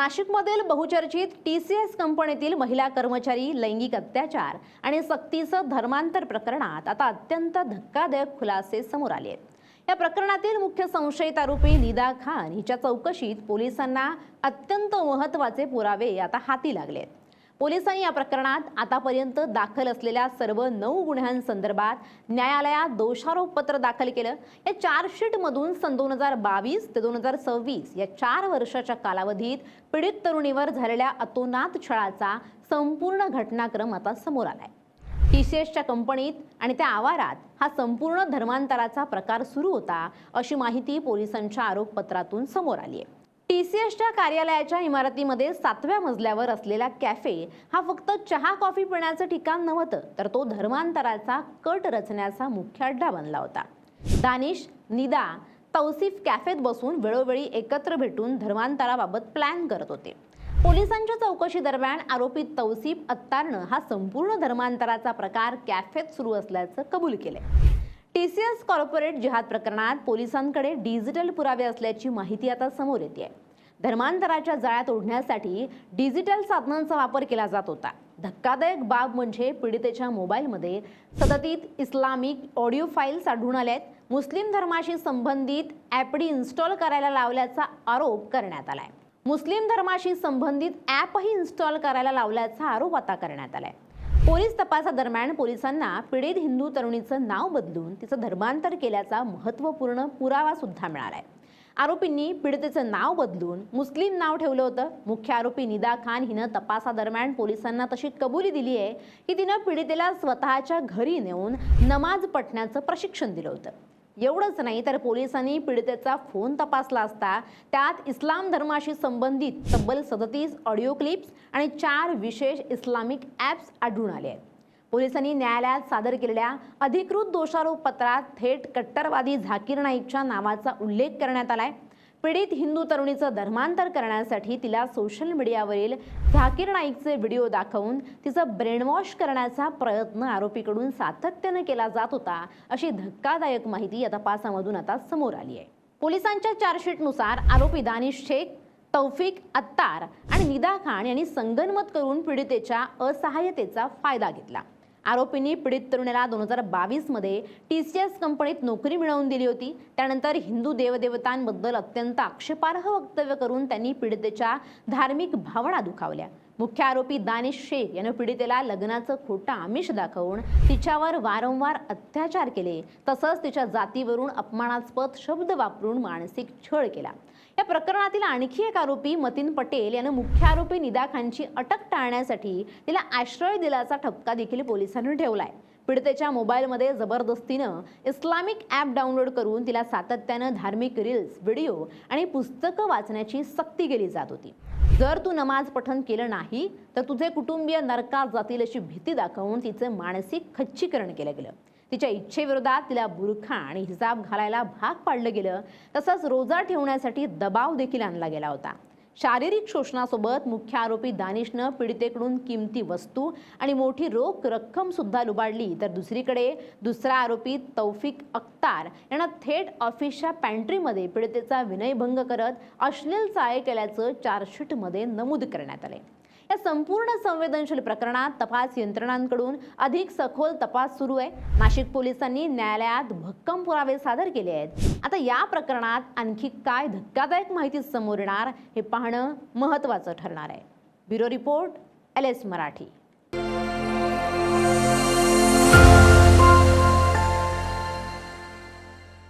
नाशिकमधील बहुचर्चित TCS कंपनीतील महिला कर्मचारी लैंगिक अत्याचार आणि सक्तीचं धर्मांतर प्रकरणात आता अत्यंत धक्कादायक खुलासे समोर आले आहेत। या प्रकरणातील मुख्य संशयित आरोपी निदा खान हिच्या चौकशीत पोलिसांना अत्यंत महत्त्वाचे पुरावे आता हाती लागले आहेत। पोलिसांनी या प्रकरणात आतापर्यंत दाखल असलेल्या सर्व 9 गुन्ह्यांसंदर्भात न्यायालयात दोषारोपपत्र दाखल केलं। या चार्जशीटमधून सन 2022 ते 2026 या 4 वर्षाच्या कालावधीत पीडित तरुणीवर झालेल्या अतोनात छळाचा संपूर्ण घटनाक्रम आता समोर आलाय। TCSच्या कंपनीत आणि त्या आवारात हा संपूर्ण धर्मांतराचा प्रकार सुरू होता, अशी माहिती पोलिसांच्या आरोपपत्रातून समोर आली आहे। TCSच्या कार्यालयाच्या इमारतीमध्ये 7व्या मजल्यावर असलेला कॅफे हा फक्त चहा कॉफी पिण्याचं ठिकाण नव्हतं, तर तो धर्मांतराचा कट रचण्याचा मुख्य अड्डा बनला होता। दानिश, निदा, तौसिफ कॅफेत बसून वेळोवेळी एकत्र भेटून धर्मांतराबाबत प्लॅन करत होते। पोलिसांच्या चौकशी दरम्यान आरोपी तौसिफ अत्तारनं हा संपूर्ण धर्मांतराचा प्रकार कॅफेत सुरू असल्याचं कबूल केले। TCS कॉर्पोरेट जिहाद प्रकरणात पोलिसांकडे डिजिटल पुरावे असल्याची माहिती आता समोर येते। धर्मांतराच्या जाळ्यात ओढण्यासाठी डिजिटल साधनांचा वापर केला जात होता। धक्कादायक बाब म्हणजे पीडितेच्या मोबाईलमध्ये सतत इस्लामिक ऑडिओ फाईल्स आढळून आल्या आहेत। मुस्लिम धर्माशी संबंधित ॲपडी इन्स्टॉल करायला लावल्याचा आरोप करण्यात आलाय। मुस्लिम धर्माशी संबंधित ॲपही इन्स्टॉल करायला लावल्याचा आरोप आता करण्यात आलाय। पोलीस तपासादरम्यान पोलिसांना पीडित हिंदू तरुणीचं नाव बदलून तिचं धर्मांतर केल्याचा महत्त्वपूर्ण पुरावा सुद्धा मिळालाय। आरोपींनी पीडितेचं नाव बदलून मुस्लिम नाव ठेवलं होतं। मुख्य आरोपी निदा खान हिनं तपासादरम्यान पोलिसांना तशी कबुली दिली आहे की तिनं पीडितेला स्वतःच्या घरी नेऊन नमाज पठण्याचं प्रशिक्षण दिलं होतं। एवढंच नाही तर पोलिसांनी पीडितेचा फोन तपासला असता त्यात इस्लाम धर्माशी संबंधित तब्बल 37 ऑडिओ क्लिप्स आणि 4 विशेष इस्लामिक ॲप्स आढळून आले आहेत। पोलिसांनी न्यायालयात सादर केलेल्या अधिकृत दोषारोपपत्रात थेट कट्टरवादी झाकीर नाईकच्या नावाचा उल्लेख करण्यात आलाय। पीडित हिंदू तरुणीचं धर्मांतर करण्यासाठी तिला सोशल मीडियावरील झाकीर नाईकचे व्हिडिओ दाखवून तिचं ब्रेनवॉश करण्याचा प्रयत्न आरोपीकडून सातत्याने केला जात होता, अशी धक्कादायक माहिती या तपासामधून आता समोर आली आहे। पोलिसांच्या चार्जशीटनुसार आरोपी दानिश शेख, तौफिक अत्तार आणि निदा खान यांनी संगनमत करून पीडितेच्या असहाय्यतेचा फायदा घेतला। आरोपींनी पीडित तरुणीला 2022 मध्ये TCS कंपनीत नोकरी मिळवून दिली होती। त्यानंतर हिंदू देवदेवतांबद्दल अत्यंत आक्षेपार्ह वक्तव्य करून त्यांनी पीडितेच्या धार्मिक भावना दुखावल्या। मुख्य आरोपी दानिश शेख याने पीडितेला लग्नाचं खोटं आमिष दाखवून तिच्यावर वारंवार अत्याचार केले, तसंच तिच्या जातीवरून अपमानास्पद शब्द वापरून मानसिक छळ केला। या प्रकरणातील आणखी एक आरोपी मतीन पटेल याने मुख्य आरोपी निदा खानची अटक टाळण्यासाठी तिला आश्रय दिल्याचा ठपका देखील पोलिसांनी ठेवलाय। पीडितेच्या मोबाईलमध्ये जबरदस्तीनं इस्लामिक ॲप डाउनलोड करून तिला सातत्यानं धार्मिक रील्स, व्हिडिओ आणि पुस्तकं वाचण्याची सक्ती केली जात होती। जर तू नमाज पठण केलं नाही तर तुझे कुटुंबीय नरकात जातील अशी भीती दाखवून तिचे मानसिक खच्चीकरण केलं गेलं। तिच्या इच्छेविरोधात तिला बुरखा आणि हिजाब घालायला भाग पाडलं गेलं, तसंच रोजा ठेवण्यासाठी दबाव देखील आणला गेला होता। शारीरिक शोषणासोबत मुख्य आरोपी दानिशनं पीडितेकडून किमती वस्तू आणि मोठी रोख रक्कम सुद्धा लुबाडली, तर दुसरीकडे दुसरा आरोपी तौफिक अत्तार यांना थेट ऑफिसच्या पॅन्ट्रीमध्ये पीडितेचा विनयभंग करत अश्लील चाळे केल्याचं चार्जशीटमध्ये नमूद करण्यात आले। या संपूर्ण संवेदनशील प्रकरणात तपास यंत्रणांकडून अधिक सखोल तपास सुरू आहे। नाशिक पोलिसांनी न्यायालयात भक्कम पुरावे सादर केले आहेत। आता या प्रकरणात आणखी काय धक्कादायक माहिती समोर येणार हे पाहणं महत्त्वाचं ठरणार आहे। Bureau report, LS Marathi.